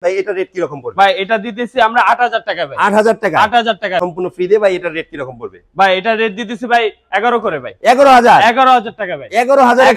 ভাই এটা রেট কি রকম পড়বে? ভাই এটা দিতেছি আমরা 8000 টাকা ভাই। 8000 টাকা? 8000 টাকা সম্পূর্ণ ফ্রি দিয়ে ভাই। এটা রেট কি রকম পড়বে? ভাই এটা রেট দিতেছি ভাই 11 করে ভাই। 11000? 11000 টাকা ভাই। 11000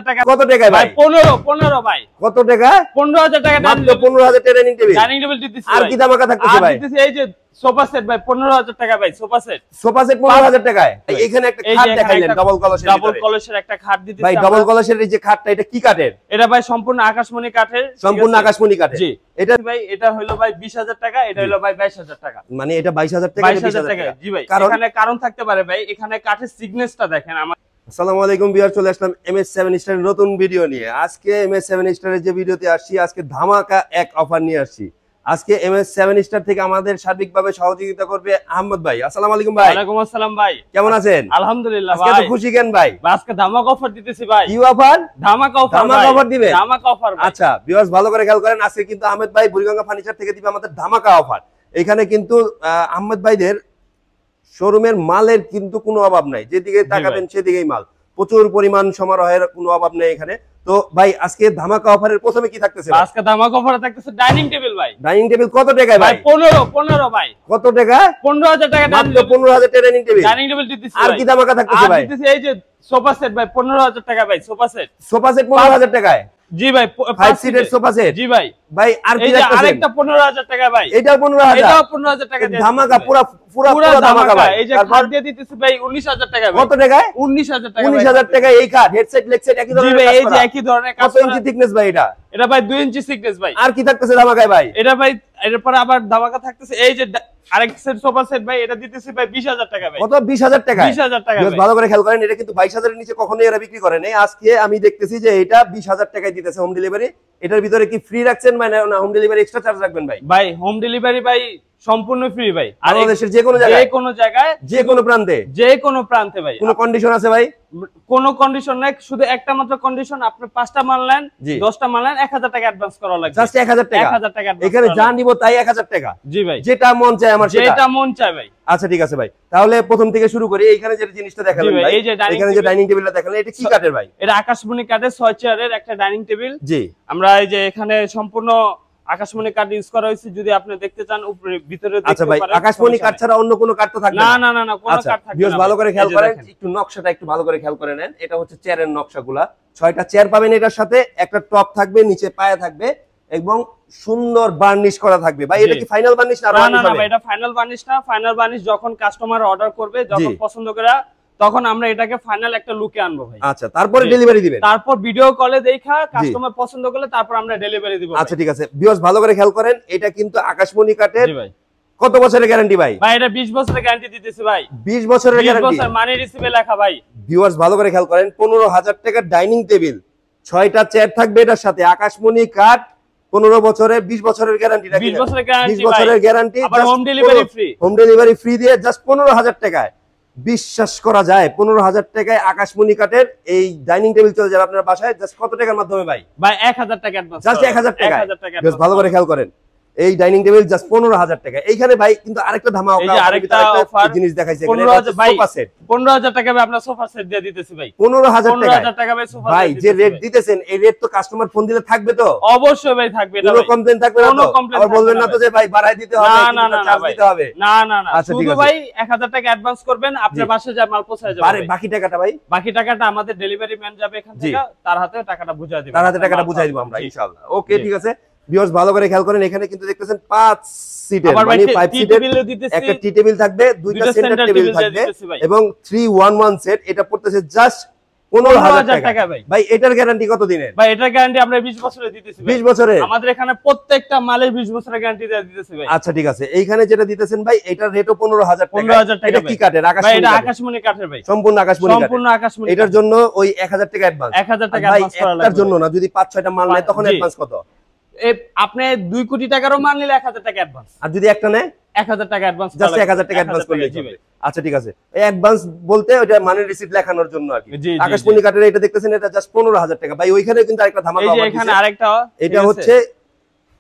টাকা? কত টাকা ভাই? 15 ভাই। কত টাকা? 15000 টাকা। মাত্র 15000 টাকা ডাইনিং টেবিল। ডাইনিং টেবিল দিতেছি। আর কি দামাকা থাকতেছে ভাই? দিতেছি এই যে সোফা সেট ভাই 15000 টাকা ভাই। সোফা সেট 15000 টাকায়। এখানে একটা খাট দেখাইলেন ডাবল কলসের। ডাবল কলসের একটা খাট দিতেছি ভাই। ডাবল কলসের এই যে খাটটা এটা কি কাঠের? এটা ভাই সম্পূর্ণ আকাশমণি কাঠের। সম্পূর্ণ আকাশমণি কাঠের। জি। এটা ভাই এটা হলো ভাই 20000 টাকা, এটা হলো ভাই 22000 টাকা। মানে এটা 22000 টাকা, 22000 টাকা। জি ভাই। এখানে কারণ থাকতে পারে ভাই, এখানে কাঠের সিগনেসটা দেখেন আমার। আসসালামু আলাইকুম ভিউয়ার, চলে আসলাম MS7 স্টারের নতুন ভিডিও নিয়ে। আজকে MS7 স্টারের যে ভিডিওতে আসছি, আজকে ধামাকা এক অফার নিয়ে আসছি। আজকে MS7 স্টার থেকে আমাদের সার্বিকভাবে সহযোগিতা করবে আহমদ ভাই। আসসালামু আলাইকুম ভাই। ওয়ালাইকুম আসসালাম ভাই। কেমন আছেন? আলহামদুলিল্লাহ ভাই। আজকে তো খুশি কেন ভাই? আজকে ধামাকা অফার দিতেছি ভাই। কি অফার? ধামাকা অফার। ধামাকা অফার দিবেন? ধামাকা অফার ভাই। আচ্ছা ভিউয়ার্স, ভালো করে খেয়াল করেন। আজকে কিন্তু আহমদ ভাই বুড়িগঙ্গা ফার্নিচার থেকে দিবে আমাদের ধামাকা অফার। এখানে কিন্তু আহমদ ভাইদের শোরুমের মালের কিন্তু কোনো অভাব নাই। যেদিকে তাকাবেন সেদিকেই মাল। প্রচুর পরিমাণ সমারোহের কোনো অভাব নেই এখানে। তো ভাই আজকে ধামাকা অফারের প্রথমে কি থাকতেছে? আজকে ধামাকা অফারে থাকতেছে ডাইনিং টেবিল ভাই। ডাইনিং টেবিল কত টাকায় ভাই? 15 ভাই। কত টাকা? 15000 টাকা। মাত্র 15000 টাকা ডাইনিং টেবিল। ডাইনিং টেবিল দিতেছি। আর কি ধামাকা থাকতেছে ভাই? দিতেছি এই যে সোফা সেট ভাই 15000 টাকা ভাই। সোফা সেট 15000 টাকায়? জি ভাই। 5 সিটের সোফা সেট? জি ভাই। ভাই আর কি রাখতেছেন? আরেকটা 15000 টাকা ভাই। এটাও 15000? এটাও 15000 টাকা দিয়ে ধামাকা, পুরো ধামাকা ভাই। এই যে খাট দিয়ে দিতেছি ভাই 19000 টাকা ভাই। কত টাকায়? 19000 টাকা। 19000 টাকায় এই খাট, হেডসেট লেগসেট একই ধরনের? জি ভাই, এই যে একই ধরনের কাজ। কত ইঞ্চি থিকনেস ভাই এটা? এটা ভাই 2 ইঞ্চি থিকনেস ভাই। আর কি থাকতেছে ধামাকায় ভাই? এটা ভাই এরপর আবার ধামাকা থাকতেছে এই যে আরেক সেট সোফা সেট ভাই, এটা দিতেছি ভাই 20000 টাকা ভাই। কত? 20000 টাকা? 20000 টাকা ভাই। ভালো করে খেয়াল করেন, এটা কিন্তু 22000 এর নিচে কখনোই এরা বিক্রি করে নাই। আজকে আমি দেখতেছি যে এটা 20000 টাকায় দিতেছে হোম ডেলিভারি। এটার ভিতরে কি ফ্রি রাখছেন মানে না হোম ডেলিভারি এক্সট্রা চার্জ রাখবেন ভাই? ভাই হোম ডেলিভারি ভাই সম্পূর্ণ ফ্রি ভাই। আর বাংলাদেশের যে কোনো জায়গায়? যে কোনো জায়গায়, যে কোনো প্রান্তে? যে কোনো প্রান্তে ভাই। কোনো কন্ডিশন আছে ভাই? কোনো কন্ডিশন নাই, শুধু একটা মাত্র কন্ডিশন, আপনি 5টা মাল নেন, 10টা মাল নেন, 1000 টাকা অ্যাডভান্স করা লাগবে। জাস্ট 1000 টাকা? 1000 টাকা এখানে যা নিব তাই 1000 টাকা? জি ভাই। যেটা মন চায় আমার সেটা? যেটা মন চায় ভাই। আচ্ছা ঠিক আছে ভাই, তাহলে প্রথম থেকে শুরু করি। এইখানে যে জিনিসটা দেখালেন ভাই, এখানে যে ডাইনিং টেবিলটা দেখালেন, এটা কি কাঠের ভাই? এটা আকাশমণি কাঠের 6 চেয়ারের একটা ডাইনিং টেবিল। জি। আমরা এই যে এখানে সম্পূর্ণ আকাশমণি কাঠ ইউজ করা হয়েছে। যদি আপনি দেখতে চান উপরে ভিতরে দেখতে পারেন। আচ্ছা ভাই, আকাশমণি কাঠ ছাড়া অন্য কোনো কাঠ তো থাকবে না? না না না, কোনো কাঠ থাকবে না। ভালো করে খেয়াল করেন, একটু নকশাটা একটু ভালো করে খেয়াল করে নেন। এটা হচ্ছে চেয়ারের নকশাগুলা। 6টা চেয়ার পাবেন এটার সাথে, একটা টপ থাকবে, নিচে পায়া থাকবে এবং সুন্দর বার্নিশ করা থাকবে। ভাই এটা কি ফাইনাল বার্নিশ না? না না না ভাই, এটা ফাইনাল বার্নিশ না। ফাইনাল বার্নিশ যখন কাস্টমার অর্ডার করবে, যখন পছন্দ করে, তখন আমরা এটাকে ফাইনাল একটা লুকে আনবো ভাই। আচ্ছা, তারপরে ডেলিভারি দিবেন? তারপর ভিডিও কলে দেখা কাস্টমার পছন্দ করলে তারপর আমরা ডেলিভারি দিব। আচ্ছা ঠিক আছে ভিউয়ার্স, ভালো করে খেয়াল করেন। এটা কিন্তু আকাশমণি কাঠের। জি ভাই। কত বছরের গ্যারান্টি ভাই? ভাই এটা 20 বছরের গ্যারান্টি দিতেছি ভাই। 20 বছরের গ্যারান্টি? 20 বছর মানি রিসিভে লেখা ভাই। ভিউয়ার্স ভালো করে খেয়াল করেন, 15000 টাকার ডাইনিং টেবিল, 6টা চেয়ার থাকবে এটার সাথে, আকাশমণি কাঠ, 15 বছরের 20 বছরের গ্যারান্টি নাকি? 20 বছরের গ্যারান্টি 20 বছরের গ্যারান্টি, আবার home delivery free. Home delivery free দিয়ে জাস্ট 15000 টাকায়। বিশ্বাস করা যায় 15000 টাকায় আকাশমণি কাঠের এই ডাইনিং টেবিল চলে যাবে আপনার বাসায়। জাস্ট কত টাকার মাধ্যমে ভাই? ভাই 1000 টাকা অ্যাডভান্স। জাস্ট 1000 টাকা। 1000 টাকা। বেশ ভালো করে খেয়াল করেন, এই ডাইনিং টেবিল জাস্ট 15000 টাকা। এইখানে ভাই কিন্তু আরেকটা ধামাকা, এই যে আরেকটা অফার জিনিস দেখাইছে এখানে, 15000 ভাই। সোফা সেট 15000 টাকা ভাই আপনার সোফা সেট দিয়ে দিতেছি ভাই। 15000 টাকা ভাই সোফা সেট। ভাই যে রেট দিতেছেন, এই রেট তো কাস্টমার ফোন দিলে থাকবে তো? অবশ্যই ভাই থাকবে। এটা কোনো কমপ্লেইন থাকবে না তো? আবার বলবেন না তো যে ভাই বাড়াই দিতে হবে, না না চার্জ দিতে হবে? না না না, আচ্ছা ঠিক শুধু আছে ভাই 1000 টাকা অ্যাডভান্স করবেন, আপনার বাসায় যা মাল পৌঁছে যাবে। আরে বাকি টাকাটা ভাই? বাকি টাকাটা আমাদের ডেলিভারি ম্যান যাবে এখান থেকে, তার হাতে টাকাটা বুঝাই দিবেন। তার হাতে টাকাটা বুঝাই দিব আমরা ইনশাআল্লাহ। ওকে ঠিক আছে ভিউয়ার্স, ভালো করে খেয়াল করেন। এখানে কিন্তু দেখতেছেন 5 সিটের মানে 5 সিটের একটা টি টেবিল থাকবে, দুইটা সেন্টার টেবিল থাকবে এবং 311 সেট। এটা পড়তেছে জাস্ট 15000 টাকা ভাই। ভাই এটার গ্যারান্টি কত দিনের? ভাই এটার গ্যারান্টি আমরা 20 বছরের দিতেছি। 20 বছরের? আমাদের এখানে প্রত্যেকটা মালের 20 বছরের গ্যারান্টি দিয়ে দিতেছি ভাই। আচ্ছা ঠিক আছে, এইখানে যেটা দিতেছেন ভাই এটার রেটও 15000 টাকা। 15000 টাকা। এটা কি কাঠের? ভাই এটা আকাশমণি কাঠের ভাই। সম্পূর্ণ আকাশমণি কাঠ? সম্পূর্ণ আকাশমণি। এটার জন্য ওই 1000 টাকা অ্যাডভান্স। 1000 টাকা অ্যাডভান্স করা লাগবে। এটার জন্য না, যদি 5-6টা মাল নেয় তখন অ্যাডভান্স কত? আপনি 2 কোটি টাকারও মাল নিলে 1000 টাকা অ্যাডভান্স। আর যদি একটা নেয় 1000 টাকা অ্যাডভান্স। জাস্ট 1000 টাকা অ্যাডভান্স করলেই হবে। আচ্ছা ঠিক আছে, এই অ্যাডভান্স বলতে ওটা মানি রিসিপ্ট লেখানোর জন্য আর কি। আকাশমণি কাঠের এটা দেখতেছেন, এটা জাস্ট 15000 টাকা। ভাই ওইখানে কিন্তু আরেকটা ধামাকা অফার দিয়েছে। এই যে এখানে আরেকটা, এটা হচ্ছে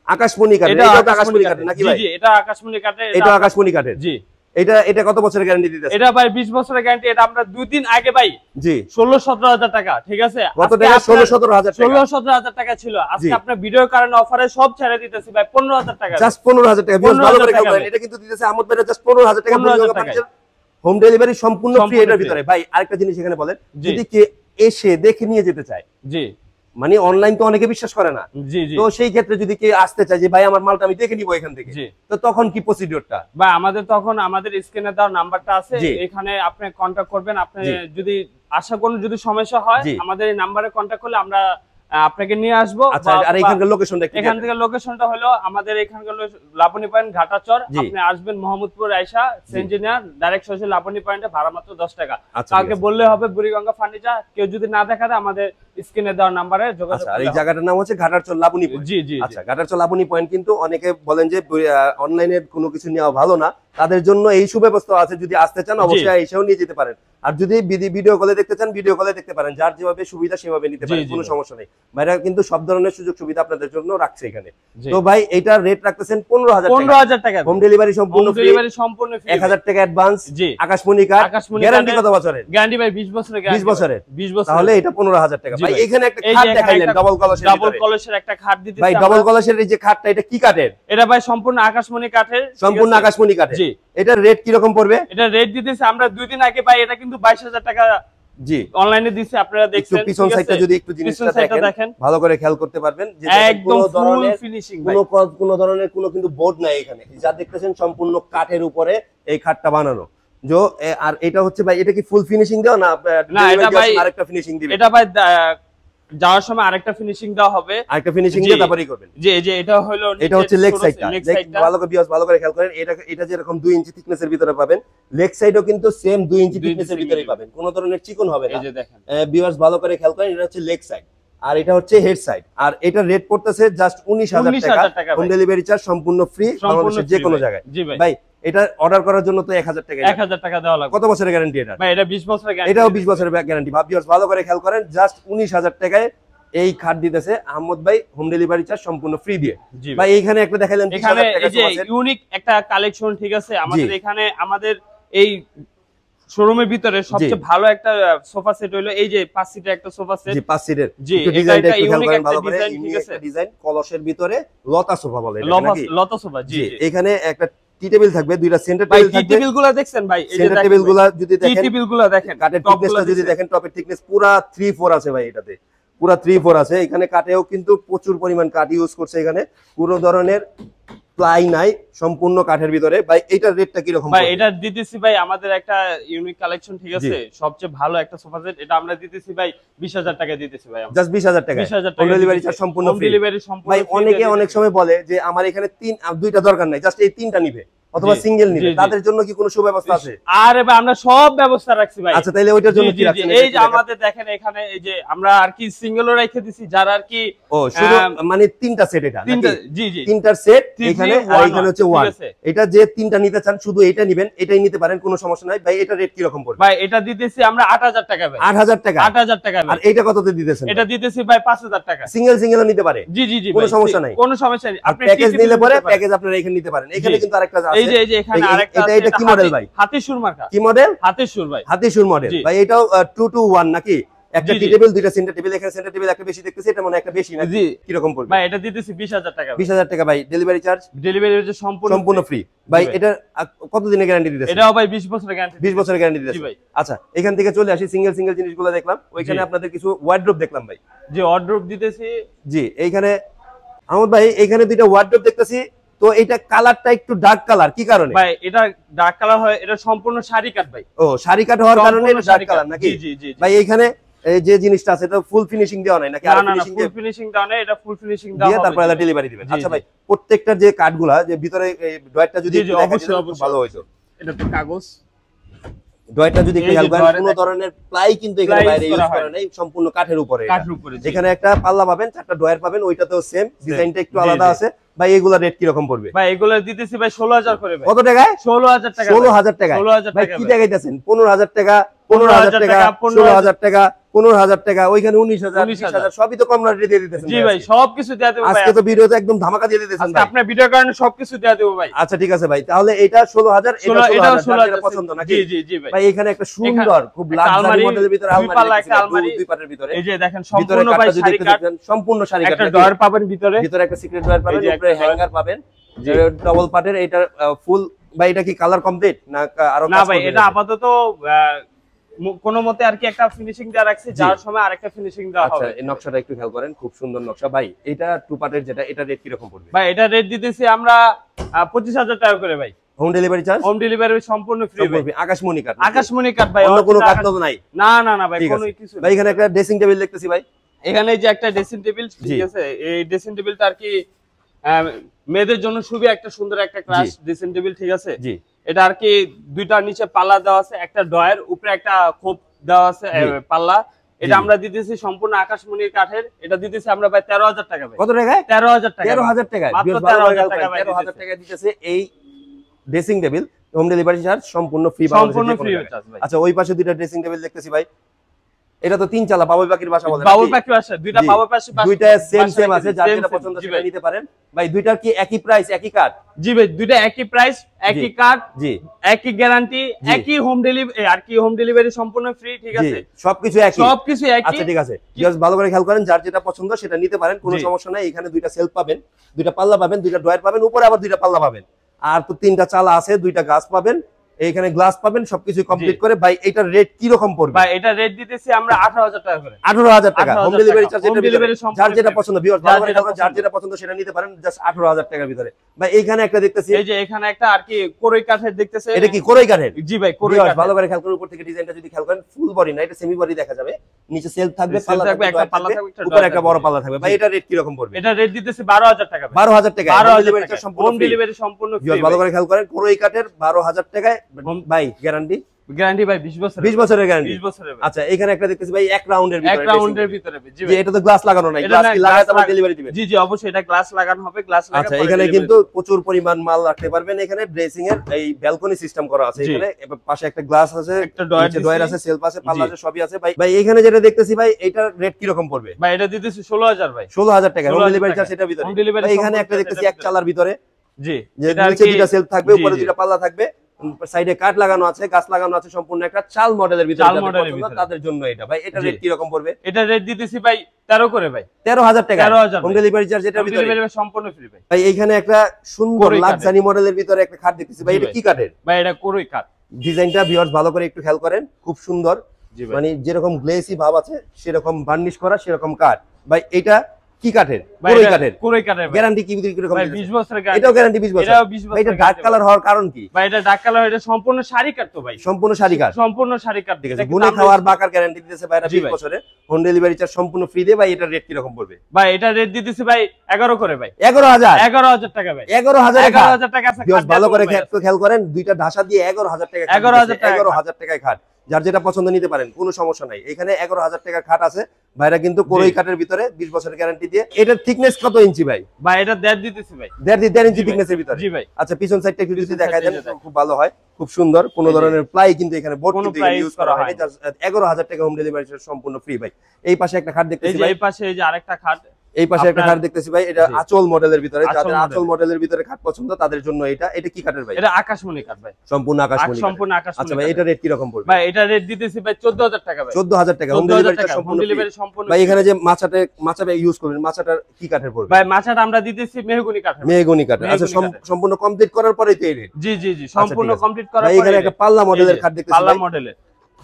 আকাশমণি কাঠের। এটা আকাশমণি কাঠের নাকি ভাই? জি জি, এটা আকাশমণি কাঠের। এটা আকাশমণি কাঠের। জি। এটা কত বছরের গ্যারান্টি দিতেছে? এটা ভাই 20 বছরের গ্যারান্টি। এটা আমরা 2 দিন আগে ভাই জি 16-17 হাজার টাকা, ঠিক আছে? কত টাকা? 16-17 হাজার টাকা। 16-17 হাজার টাকা ছিল, আজকে আপনার ভিডিও কারণে অফারে সব ছেড়ে দিতেছি ভাই 15 হাজার টাকা, জাস্ট 15 হাজার টাকা। ভালো করে খেয়াল করেন, এটা কিন্তু দিতেছে আহমদ ভাই জাস্ট 15 হাজার টাকা। হোম ডেলিভারি সম্পূর্ণ ফ্রি এটার ভিতরে। ভাই আরেকটা জিনিস এখানে বলেন, যদি কে এসে দেখে নিয়ে যেতে চায়, জি মানে অনলাইন তো অনেকে বিশ্বাস করে না, জি জি, তো সেই ক্ষেত্রে যদি কেউ আসতে চায় যে ভাই আমার মালটা আমি দেখে নিব এখান থেকে, তো তখন কি প্রসিডিউরটা? ভাই আমাদের তখন আমাদের স্ক্রিনে দেওয়ার নাম্বারটা আছে, এখানে আপনি কন্টাক্ট করবেন। আপনি যদি আশা কোন যদি সমস্যা হয় আমাদের এই নাম্বারে কন্টাক্ট করলে আমরা আপনাকে নিয়ে আসবো। আচ্ছা, আর এখানকার লোকেশনটা কি? এখান থেকে লোকেশনটা হলো আমাদের এখানকার লাবণী পয়েন্ট ঘাটাচর। আপনি আসবেন মোহাম্মদপুর আয়শা ইঞ্জিনিয়ার ডাইরেক্ট সরাসরি লাবণী পয়েন্টে, ভাড়া মাত্র 10 টাকা। কাউকে বললে হবে বুড়িগঙ্গা ফার্নিচার, কেউ যদি না দেখা দেয় আমাদের স্ক্রিনে দেওয়ার নাম্বারে যোগাযোগ করুন। আর এই জায়গাটার নাম হচ্ছে ঘাটাচর লাবণী পয়েন্ট। জি জি, আচ্ছা, ঘাটাচর লাবণী পয়েন্ট কিন্তু অনেকে বলেন যে অনলাইনে কোনো কিছু নেওয়া ভালো না, তাদের জন্য এই সুব্যবস্থা আছে। যদি আসতে চান অবশ্যই এসেও নিয়ে যেতে পারেন, আর যদি ভিডিও কলে দেখতে চান ভিডিও কলে দেখতে পারেন, যার যেভাবে সুবিধা সেভাবে নিতে পারেন, কোনো সমস্যা নেই। ভাইরা কিন্তু সব ধরনের সুযোগ সুবিধা আপনাদের জন্য রাখছে এখানে। তো ভাই এটার রেট রাখতেছেন 15,000 টাকা। হোম ডেলিভারি সম্পূর্ণ ফ্রি, 1000 টাকা অ্যাডভান্স, আকাশমণি কার্ড, গ্যারান্টি কত বছরের? গ্যারান্টি ভাই 20 বছরের গ্যারান্টি। 20 বছরের 20 বছর, তাহলে এটা 15,000 টাকা। ভাই এখানে একটা খাট দেখাইলেন ডাবল কলসের একটা খাট দিতেছি ভাই। ডাবল কলসের এই যে খাটটা, এটা কি কাঠের? এটা ভাই সম্পূর্ণ আকাশমণি কাঠের। সম্পূর্ণ আকাশমণি কাঠের। জি, এটার রেট কি রকম পড়বে? এটা রেট দিতেছি আমরা 2 দিন আগে ভাই, এটা কিন্তু 22,000 টাকা জি অনলাইনে দিছি, আপনারা দেখছেন। পিছন সাইডটা যদি একটু জিনিসটা দেখেন ভালো করে খেয়াল করতে পারবেন যে একদম ফুল ফিনিশিং ভাই, কোনো ধরনের কোনো কিন্তু বোর্ড নাই এখানে। যা দেখতেছেন সম্পূর্ণ কাঠের উপরে এই খাটটা বানানো। আর এটা হচ্ছে ভাই, এটা কি ফুল ফিনিশিং দেওয়া না? না, এটা ভাই আরেকটা ফিনিশিং দিবেন। এটা ভাই যাওয়ার সময় আরেকটা ফিনিশিং দেওয়া হবে, আরেকটা ফিনিশিং দিয়ে তারপরেই করবেন। জি জি, এটা হলো এটা হচ্ছে লেগ সাইডটা। ভালো করে খেয়াল করেন, এটা যেরকম 2 ইঞ্চি থিকনেসের ভিতরে পাবেন, লেগ সাইডও কিন্তু সেম 2 ইঞ্চি থিকনেসের ভিতরেই পাবেন, কোনো ধরনের চিকন হবে না। এই যে দেখেন ভিউয়ার্স ভালো করে খেয়াল করেন, এটা হচ্ছে লেগ সাইড আর এটা হচ্ছে হেড সাইড। আর এটা রেট পড়তেছে জাস্ট 19,000 টাকা। হোম ডেলিভারি চার্জ সম্পূর্ণ ফ্রি, বাংলাদেশের যে কোনো জায়গায়। জি ভাই, ভাই এটা অর্ডার করার জন্য তো 1000 টাকা 1000 টাকা দেওয়া লাগবে। কত বছরের গ্যারান্টি এটা? ভাই এটা 20 বছরের গ্যারান্টি। এটাও 20 বছরের গ্যারান্টি। ভিউয়ার্স ভালো করে খেয়াল করেন, জাস্ট 19,000 টাকায় এই খাট দিতেছে আহমদ ভাই, হোম ডেলিভারি চার্জ সম্পূর্ণ ফ্রি দিয়ে। ভাই এইখানে একটা দেখাইলেন, এখানে এই যে ইউনিক একটা কালেকশন, ঠিক আছে? আমাদের এখানে আমাদের এই শোরুমের ভিতরে সবচেয়ে ভালো একটা সোফা সেট হলো এই যে 5 সিটের একটা সোফা সেট। জি 5 সিটের। জি, এটা ইউনিক একটা ডিজাইন, ঠিক আছে? ডিজাইন কলসের ভিতরে লতা সোফা বলে এটা নাকি? লতা সোফা। জি, এখানে একটা টি টেবিল থাকবে, দুইটা সেন্টার টেবিল থাকবে। টি টেবিলগুলো দেখছেন ভাই? এই যে সেন্টার টেবিলগুলো যদি দেখেন, টি টেবিলগুলো দেখেন, কাঠের থিকনেসটা যদি দেখেন, টপের থিকনেস পুরা 3-4 আছে ভাই, এটাতে পুরা 3-4 আছে। এখানে কাঠেও কিন্তু প্রচুর পরিমাণ কাঠ ইউজ করছে, এখানে কোনো ধরনের প্লাই নাই, সম্পূর্ণ কাঠের ভিতরে। ভাই এটার রেটটা কি রকম? ভাই এটা দিতেছি ভাই আমাদের একটা ইউনিক কালেকশন, ঠিক আছে? সবচেয়ে ভালো একটা সোফা সেট, এটা আমরা দিতেছি ভাই 20,000 টাকা দিতেছি ভাই। জাস্ট 20,000 টাকা। 20,000 টাকা ডেলিভারি চার্জ সম্পূর্ণ ফ্রি। ডেলিভারি সম্পূর্ণ ভাই অনেকে অনেক সময় বলে যে আমার এখানে 2টা দরকার নাই, জাস্ট এই 3টা নিবে অথবা সিঙ্গেল নিবে, তাদের জন্য কি কোনো সুব্যবস্থা আছে? আরে ভাই আমরা সব ব্যবস্থা রাখছি ভাই। আচ্ছা তাহলে ওইটার জন্য কি রাখছেন? এই যে আমাদের দেখেন এখানে এই যে আমরা আর কি সিঙ্গেলও রেখে দিছি, যারা আর কি শুধু মানে 3টা সেট, এটা জি জি 3টার সেট এখানে, আর এখানে হচ্ছে 1। এটা যে 3টা নিতে চান শুধু এটা নেবেন, এটাই নিতে পারেন, কোনো সমস্যা নাই। ভাই এটা রেট কি রকম পড়বে? ভাই এটা দিতেছি আমরা 8,000 টাকা ভাই। 8,000 টাকা। 8,000 টাকা। আর এইটা কততে দিতেছেন? এটা দিতেছি ভাই 5,000 টাকা। সিঙ্গেলও নিতে পারে? জি জি জি, কোনো সমস্যা নাই, কোনো সমস্যা নেই। আপনি প্যাকেজ নিলে পরে প্যাকেজ আপনারা এখানে নিতে পারেন। এখানে কিন্তু আরেকটা আছে, এই যে এখানে আরেকটা আছে। এটা কি মডেল ভাই? হাতিসুর মার্কা। কি মডেল? হাতিসুর ভাই, হাতিসুর মডেল। ভাই এটাও 2-1 নাকি? একটা টি টেবিল, দুইটা সেন্টার টেবিল। এখানে সেন্টার টেবিল একটা বেশি দেখতেছি, এটা মনে একটা বেশি না? জি। কি রকম পড়বে? ভাই এটা দিতেছি 20,000 টাকা। 20,000 টাকা। ভাই ডেলিভারি চার্জ? ডেলিভারি চার্জ সম্পূর্ণ ফ্রি। ভাই এটা কত দিনের গ্যারান্টি দিতেছেন? এটাও ভাই 20 বছরের গ্যারান্টি। 20 বছরের গ্যারান্টি দিতেছেন। জি ভাই। আচ্ছা এখান থেকে চলে আসি, সিঙ্গেল জিনিসগুলো দেখলাম, ওইখানে আপনাদের কিছু ওয়ার্ড্রোব দেখলাম ভাই। জি ওয়ার্ড্রোব দিতেছি। জি এইখানে আহমদ ভাই এইখানে দুইটা ওয়ার্ড্রোব দেখতেছি, তো এটা কালারটা একটু ডার্ক কালার, কি কারণে? ভাই এটা ডার্ক কালার হয়, এটা সম্পূর্ণ শাড়ি কাট ভাই। ও শাড়ি কাট হওয়ার কারণে এটা ডার্ক কালার নাকি? জি জি জি। ভাই এইখানে এই যে জিনিসটা আছে, এটা ফুল ফিনিশিং দেওয়া নাই নাকি? আর ফিনিশিং ফুল ফিনিশিং দেওয়া নাই, এটা ফুল ফিনিশিং দেওয়া হবে, তারপর ডেলিভারি দিবেন। আচ্ছা ভাই প্রত্যেকটা যে কাটগুলা যে ভিতরে এই ডয়ারটা যদি ভালো হইতো, এটা তো কাগজ ডয়ারটা যদি একটু খেয়াল করেন, কোনো ধরনের প্লাই কিন্তু এখানে বাইরে ইউজ করা নাই, সম্পূর্ণ কাঠের উপরে। এখানে একটা পাল্লা পাবেন, 4টা ডয়ার পাবেন, ওইটাতেও সেম, ডিজাইনটা একটু আলাদা আছে। ভাই এগুলা রেট কি রকম পড়বে? ভাই এগুলা দিতেছি ভাই 16,000 করে ভাই। কত টাকায়? 16,000 টাকা। 16,000 টাকা। ভাই কি টাকাইতেছেন? 15,000 টাকা, 15,000 টাকা, 16,000 টাকা, 15,000 টাকা, ওইখানে 19,000 20,000 সবই তো কম রেটে দিয়ে দিতেছেন। জি ভাই সবকিছু দেয়া দেব ভাই, আজকে তো ভিডিওতে একদম ধামাকা দিয়ে দিতেছেন ভাই, আপনার ভিডিওর কারণে সবকিছু দেয়া দেব ভাই। আচ্ছা ঠিক আছে ভাই, তাহলে এটা 16,000, এটা 16,000 পছন্দ নাকি? জি জি ভাই। ভাই এখানে একটা সুন্দর খুব লাক্সারি মডেলের ভিতরে আলমারি, একটা আলমারি, দুই পাটের ভিতরে, এই যে দেখেন সম্পূর্ণ ভাই শাড়ি কাট, সম্পূর্ণ শাড়ি কাট, একটা ডয়ার পাবেন ভিতরে একটা সিক্রেট ডয়ার পাবেন, উপরে হ্যাঙ্গার পাবেন, ডাবল পাটের। এটা ফুল ভাই, এটা কি কালার কমপ্লিট না আরো? না ভাই, এটা আপাতত কোন মতে আর কি একটা ফিনিশিং দেয়া রাখছি, যার সময় আরেকটা ফিনিশিং দেওয়া হবে। আচ্ছা, এই নকশাটা একটু খেয়াল করেন, খুব সুন্দর নকশা ভাই। এটা টু পার্টের যেটা, এটা রেট কি রকম পড়বে ভাই? এটা রেট দিতেছি আমরা 25,000 টাকা করে ভাই। Home delivery charge? Home delivery সম্পূর্ণ ফ্রি ভাই। আকাশমণি কাট? আকাশমণি কাট ভাই, অন্য কোনো কাট তো নাই? না না না ভাই, কোনো কিছু ভাই। এখানে একটা ড্রেসিং টেবিল দেখতেছি ভাই, এখানে যে একটা ড্রেসিং টেবিল, ঠিক আছে, এই ড্রেসিং টেবিলটা আর কি মেয়েদের জন্য খুবই একটা সুন্দর একটা ক্লাস ড্রেসিং টেবিল, ঠিক আছে। জি, এটা আর কি দুইটা নিচে পাল্লা দেওয়া আছে, একটা ডয়ার, উপরে একটা খোপ দেওয়া আছে পাল্লা। এটা আমরা দিতেছি সম্পূর্ণ আকাশমণির কাঠের। এটা দিতেছি আমরা ভাই 13,000 টাকা ভাই। কত টাকায়? 13,000 টাকা। 13,000 টাকা, মাত্র 13,000 টাকা ভাই। 13,000 টাকা দিতেছে এই dressing table. Home delivery charge সম্পূর্ণ ফ্রি, সম্পূর্ণ ফ্রি চার্জ ভাই। আচ্ছা, ওই পাশে দুইটা ড্রেসিং টেবিল দেখতেছি ভাই, এটা তো তিন চালা বাবুই পাখির বাসা বলে, বাবুই পাখির বাসা, দুইটা বাবুই পাখি বাসা, দুইটা সেম আছে, যার যেটা পছন্দ সেটা নিতে পারেন ভাই। দুইটার কি একই প্রাইস, একই কাট? জি ভাই, দুইটা একই প্রাইস, একই কাট, জি, একই গ্যারান্টি, একই হোম ডেলিভারি, আর কি হোম ডেলিভারি সম্পূর্ণ ফ্রি, ঠিক আছে। সবকিছু একই, সবকিছু একই। আচ্ছা ঠিক আছে, জাস্ট ভালো করে খেয়াল করেন, যার যেটা পছন্দ সেটা নিতে পারেন, কোনো সমস্যা নাই। এখানে দুইটা সেলফ পাবেন, দুইটা পাল্লা পাবেন, দুইটা ডয়ার পাবেন, উপরে আবার দুইটা পাল্লা পাবেন, আর তো তিনটা চালা আছে, দুইটা গাছ পাবেন, এইখানে গ্লাস পাবেন, সবকিছু কমপ্লিট করে। ভাই এটার রেট কি রকম পড়বে? ভাই এটা রেট দিতেছি আমরা 18,000 টাকা করে। 18,000 টাকা home delivery charge. Home delivery যার যেটা পছন্দ, ভিউয়ার্স ভালো করে দেখুন, যার যেটা পছন্দ সেটা নিতে পারেন জাস্ট 18,000 টাকার ভিতরে। ভাই এইখানে একটা দেখতেছি, এই যে এখানে একটা আর কি কোরই কাঠের দেখতেছে, এটা কি কোরই কাঠের? জি ভাই, কোরই কাঠ। ভালো করে খেয়াল করুন, উপর থেকে ডিজাইনটা যদি খেয়াল করেন, ফুল বডি না, এটা সেমি বডি দেখা যাবে, নিচে সেলফ থাকবে, পাল্লা থাকবে, একটা পাল্লা থাকবে, উপরে একটা বড় পাল্লা থাকবে। ভাই এটা রেট কি রকম পড়বে? এটা রেট দিতেছি 12,000 টাকা। 12,000 টাকা হোম ডেলিভারি সম্পূর্ণ ফ্রি। ভালো করে খেয়াল করেন, কোরই কাঠের 12,000 টাকায় ভাই। গ্যারান্টি? গ্যারান্টি ভাই 20 বছর। 20 বছরের গ্যারান্টি। 20 বছরের। আচ্ছা, এখানে একটা দেখতেছি ভাই এক রাউন্ডের ভিতরে, এক রাউন্ডের ভিতরে। জি ভাই, এটা তো গ্লাস লাগানো নাই, গ্লাস কি লাগায় তারপর ডেলিভারি দিবেন? জি জি, অবশ্যই এটা গ্লাস লাগানো হবে, গ্লাস লাগানো। আচ্ছা, এখানে কিন্তু প্রচুর পরিমাণ মাল রাখতে পারবেন। এখানে ড্রেসিং এর এই ব্যালকনি সিস্টেম করা আছে, এখানে পাশে একটা গ্লাস আছে, একটা ডয়ার আছে, সেলফ আছে, পাল্লা আছে, সবই আছে ভাই। ভাই এখানে যেটা দেখতেছি ভাই, এটার রেট কি রকম পড়বে? ভাই এটা দিতেছি 16,000 ভাই। 16,000 টাকা হোম ডেলিভারি চার্জ এটার ভিতরে। ভাই এখানে একটা দেখতেছি এক চালার ভিতরে, জি, এটা নিচে দুটো সেলফ থাকবে, উপরে দুটো পাল্লা থাকবে, সাইডে কাঠ লাগানো আছে, গাছ লাগানো আছে, সম্পূর্ণ একটা চাল মডেলের ভিতরে, তাদের জন্য এটা। ভাই এটা রেট কি রকম পড়বে? এটা রেট দিতেছি ভাই 13 করে ভাই। 13,000 টাকা 13,000 হোম ডেলিভারি চার্জ এটার ভিতরে, সম্পূর্ণ ফ্রি ভাই। ভাই এইখানে একটা সুন্দর লাক্সারি মডেলের ভিতরে একটা খাট দেখতেছি ভাই, এটা কি কাঠের? ভাই এটা কোরই কাঠ। ডিজাইনটা ভিউয়ার্স ভালো করে একটু খেয়াল করেন, খুব সুন্দর, মানে যেরকম গ্লেসি ভাব আছে সেরকম বার্নিশ করা, সেরকম কাঠ। ভাই এটা কি কাঠের? কোরই কাঠের। কোরই কাঠের। গ্যারান্টি কি রকম? ভাই 20 বছরের গ্যারান্টি। এটাও গ্যারান্টি 20 বছর। এটাও 20 বছর। এটা ডার্ক কালার হওয়ার কারণ কি? ভাই এটা ডার্ক কালার, এটা সম্পূর্ণ শাড়ি কাঠ তো ভাই। সম্পূর্ণ শাড়ি কাঠ। সম্পূর্ণ শাড়ি কাঠ। ঠিক আছে, গুনে খাওয়ার বাকার গ্যারান্টি দিতেছে ভাই, এটা 20 বছরের। হোম ডেলিভারি চার্জ সম্পূর্ণ ফ্রি দিয়ে। ভাই এটা রেট কি রকম পড়বে? ভাই এটা রেট দিতেছি ভাই 11 করে ভাই। 11,000 টাকা ভাই। 11,000 টাকা আছে। ভালো করে খেয়াল করেন, দুইটা ঢাসা দিয়ে 11,000 টাকা। 11,000 টাকায় খাট, যার যেটা পছন্দ নিতে পারেন, কোনো সমস্যা নাই। এখানে 11,000 টাকার খাট আছে ভাইরা, কিন্তু কোরই কাঠের ভিতরে 20 বছরের গ্যারান্টি দিয়ে। এটার থিকনেস কত ইঞ্চি ভাই? ভাই এটা 1.5 দিতেছি ভাই। 1.5 ইঞ্চি থিকনেসের ভিতরে। জি ভাই। আচ্ছা, পিছন সাইডটা একটু যদি দেখায় দেন খুব ভালো হয়, খুব সুন্দর। কোনো ধরনের প্লাই কিন্তু এখানে বোর্ড কিন্তু ইউজ করা হয় না। 11,000 টাকা হোম ডেলিভারি সম্পূর্ণ ফ্রি ভাই। এই পাশে একটা খাট দেখতেছি ভাই, এই পাশে এই যে আরেকটা খাট, এই পাশে একটা খাট দেখতেছি ভাই, এটা আঁচল মডেলের ভিতরে। যাদের আঁচল মডেলের ভিতরে খাট পছন্দ তাদের জন্য এটা। এটা কি কাঠের ভাই? এটা আকাশমণি কাঠ ভাই। সম্পূর্ণ আকাশমণি। সম্পূর্ণ আকাশমণি। আচ্ছা ভাই, এটা রেট কি রকম পড়বে? ভাই এটা রেট দিতেছি ভাই 14,000 টাকা ভাই। 14,000 টাকা হোম ডেলিভারি সম্পূর্ণ। ভাই এখানে যে মাচাটা ইউজ করবেন, মাচাটা কি কাঠের পড়বে? ভাই মাচাটা আমরা দিতেছি মেহগনি কাঠের। মেহগনি কাঠের। আচ্ছা, সম্পূর্ণ কমপ্লিট করার পরেই তো এই রেট? জি জি জি, সম্পূর্ণ কমপ্লিট করার পরে। ভাই এখানে একটা পাল্লা মডেলের খাট দেখতেছি। পাল্লা মডেলের।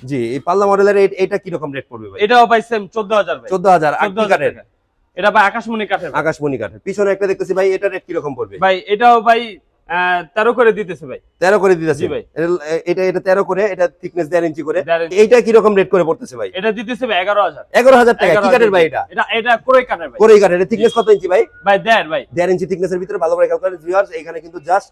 জি, এই পাল্লা মডেলের এটা কি রকম রেট পড়বে ভাই? এটাও ভাই সেম 14,000 ভাই। 14,000। আর কি কাঠের? এটা ভাই আকাশমণি কাঠের। আকাশমণি কাঠের। পিছনে একটা দেখতেছি ভাই, এটা রেট কি রকম পড়বে? ভাই এটাও ভাই 13 করে দিতেছে ভাই। 13 করে দিতেছে। জি ভাই। এটা 13 করে, এটা থিকনেস 1.5 ইঞ্চি করে। এইটা কি রকম রেট করে পড়তেছে ভাই? এটা দিতেছে ভাই 11,000। 11,000 টাকা। কি কাঠের ভাই এটা? এটা কোরই কাঠের ভাই। কোরই কাঠের। থিকনেস কত ইঞ্চি ভাই? ভাই 1.5 ভাই। 1.5 ইঞ্চি থিকনেসের ভিতরে। ভালো করে খেয়াল করেন ভিউয়ার্স, এখানে কিন্তু জাস্ট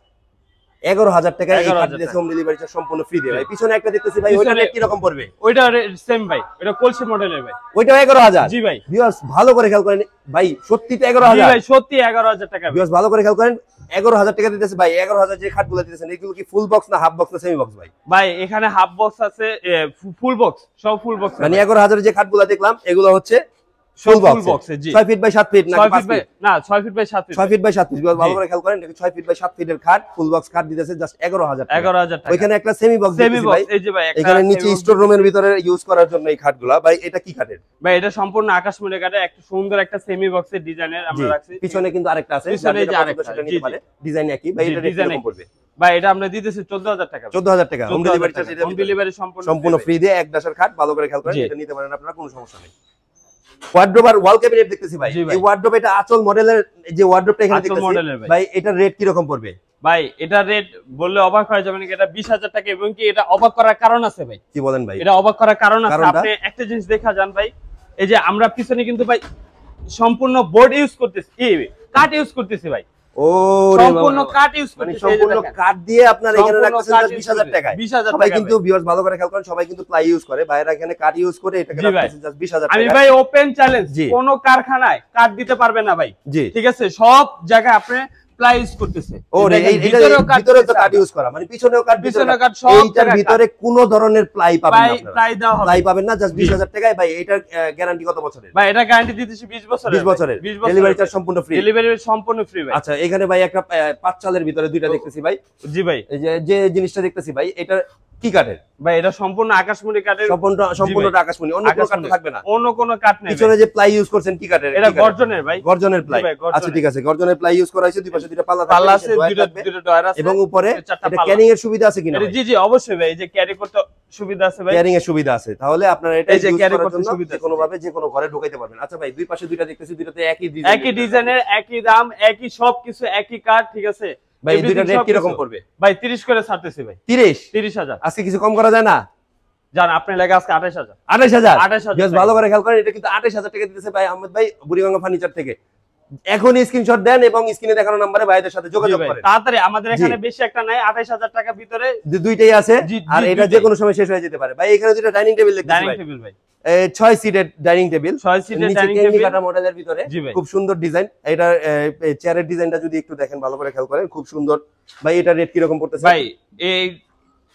11,000 টাকায় এই 11,000 কাঠ দিতেছে হোম ডেলিভারি চার্জ সম্পূর্ণ ফ্রি দিয়ে ভাই। পিছনে একটা দেখতেছি ভাই, ওইটা রেট কি রকম পড়বে? ওইটা সেম ভাই, ওটা কলসি মডেলের ভাই। ওইটাও 11,000? জি ভাই। ভিউয়ার্স ভালো করে খেয়াল করেন ভাই, সত্যি তো 11,000? জি ভাই, সত্যি 11,000 টাকা। ভিউয়ার্স ভালো করে খেয়াল করেন, 11,000 টাকা দিতেছে ভাই। 11,000 যে খাটগুলো দিতেছেন এগুলো কি ফুল বক্স না হাফ বক্স না সেমি বক্স ভাই? ভাই এখানে হাফ বক্স আছে, ফুল বক্স, সব ফুল বক্স। মানে 11,000 যে খাটগুলো দেখলাম এগুলো হচ্ছে full box. 6 feet by 7 feet না 5 ফিট? না 6 feet by 7 feet. 6 feet by 7 feet. ভালো করে খেয়াল করেন, 6 ফিট বাই 7 ফিটের খাট, ফুল বক্স খাট দিতেছে জাস্ট 11,000 টাকা। 11,000 টাকা। ওইখানে একটা সেমি বক্স দিতেছি ভাই। এই যে ভাই একটা এখানে নিচে স্টোর রুমের ভিতরে ইউজ করার জন্য এই খাটগুলা ভাই। এটা কি কাঠের ভাই? এটা সম্পূর্ণ আকাশমণি কাঠের, একটা সুন্দর একটা সেমি বক্সের ডিজাইনের আমরা রাখছি। পিছনে কিন্তু আরেকটা আছে, পিছনে যে আরেকটা সেটা নিতে পারে। ডিজাইন একই ভাই। এটা রেট কত পড়বে ভাই? এটা আমরা দিতেছি 14,000 টাকা। 14,000 টাকা home delivery charge. Home delivery সম্পূর্ণ ফ্রি দিয়ে এক দাশের খাট। ভালো করে খেয়াল করেন, এটা নিতে পারেন আপনারা, কোনো সমস্যা নেই। ওয়ার্ড্রোব আর ওয়াল ক্যাবিনেট দেখতেছি ভাই। এই ওয়ার্ড্রোব, এটা আঁচল মডেলের যে ওয়ার্ড্রোবটা এখানে দেখতেছি ভাই, এটার রেট কি রকম পড়বে? ভাই এটা রেট বললে অবাক হয়ে যাবেন, এটা 20,000 টাকা। এবং কি এটা অবাক করার কারণ আছে ভাই। কি বলেন ভাই? এটা অবাক করার কারণ আছে। আপনি একটা জিনিস দেখা যান ভাই, এই যে আমরা পিছনে কিন্তু ভাই সম্পূর্ণ বোর্ড ইউজ করতেছি, কাঠ ইউজ করতেছি ভাই। ও সম্পূর্ণ কাঠ ইউজ করতেছি, সম্পূর্ণ কাঠ দিয়ে আপনারা এখানে রাখতেছেন 20,000 টাকায়। 20,000 সবাই কিন্তু ভিউয়ার্স ভালো করে খেয়াল করেন, সবাই কিন্তু প্লাই ইউজ করে, বাইরে এখানে কাঠ ইউজ করে এটাকে রাখতেছেন জাস্ট 20,000 টাকা। আমি ভাই ওপেন চ্যালেঞ্জ, কোন কারখানায় কাঠ দিতে পারবে না ভাই। জি ঠিক আছে, সব জায়গায় আপনি প্লাই ইউজ করতেছে। ওরে ভিতরে তো কাঠ ইউজ করা, মানে পিছনেও কাঠ, পিছনেও কাঠ, সব এইটার ভিতরে কোনো ধরনের প্লাই পাবেন না আপনারা। প্লাই দেওয়া হবে, প্লাই পাবেন না জাস্ট 20,000 টাকায় ভাই। এটার গ্যারান্টি কত বছরের ভাই? এটা গ্যারান্টি দিতেছি 20 বছরের। 20 বছরের ডেলিভারি চার্জ সম্পূর্ণ ফ্রি। ডেলিভারি সম্পূর্ণ ফ্রি ভাই। আচ্ছা, এখানে ভাই একটা 5 চালের ভিতরে দুইটা দেখতেছি ভাই। জি ভাই, এই যে জিনিসটা দেখতেছি ভাই, এটা কি কাঠের ভাই? এটা সম্পূর্ণ আকাশমণি কাঠের। সম্পূর্ণ আকাশমণি, অন্য কোনো কাঠ থাকবে না? অন্য কোনো কাঠ নেই। পিছনে যে প্লাই ইউজ করছেন কি কাঠের? এটা গর্জনের ভাই। গর্জনের প্লাই। আচ্ছা ঠিক আছে, গর্জনের প্লাই ইউজ করা হয়েছে। দুই পাশে দুইটা পাল্লা আছে, দুটো ডয়ার আছে, এবং উপরে এটা ক্যারিং এর সুবিধা আছে কিনা? জি জি অবশ্যই ভাই, এই যে ক্যারি করতে সুবিধা আছে ভাই। ক্যারিং এর সুবিধা আছে, তাহলে আপনারা এটা ইউজ ক্যারি করার করতে সুবিধা কোনো ভাবে যে কোনো ঘরে ঢোকাইতে পারবেন। আচ্ছা ভাই, দুই পাশে দুইটা দেখতেছি, দুইটাতে একই ডিজাইনের, একই দাম, একই সবকিছু, একই কাঠ। ঠিক আছে ভাই, দুইটা রেট কি রকম পড়বে ভাই? 30 করে ছাড়তেছি ভাই। 30,000। আজকে কিছু কম করা যায় না? জান আপনি লাগে আজকে 28,000। 28,000 জাস্ট ভালো করে খেয়াল করেন, এটা কিন্তু 28,000 টাকা দিতেছে ভাই আহমেদ ভাই বুড়িগঙ্গা ফার্নিচার থেকে। এখন স্ক্রিনশট দেন এবং স্ক্রিনে দেখানো নম্বরে ভাইদের সাথে যোগাযোগ করেন তাড়াতাড়ি। আমাদের এখানে বেশি একটা নাই, 28,000 টাকার ভিতরে দুইটাই আছে, আর এটা যে কোনো সময় শেষ হয়ে যেতে পারে ভাই। এখানে দুটো ডাইনিং টেবিল দেখতেছি ভাই। ডাইনিং টেবিল ভাই, 6 সিটের ডাইনিং টেবিল, 6 সিটের ডাইনিং টেবিল কাটা মডেলের ভিতরে, খুব সুন্দর ডিজাইন। এটা চেয়ারের ডিজাইনটা যদি একটু দেখেন ভালো করে খেয়াল করেন, খুব সুন্দর ভাই। এটা রেট কি রকম পড়তেছে ভাই?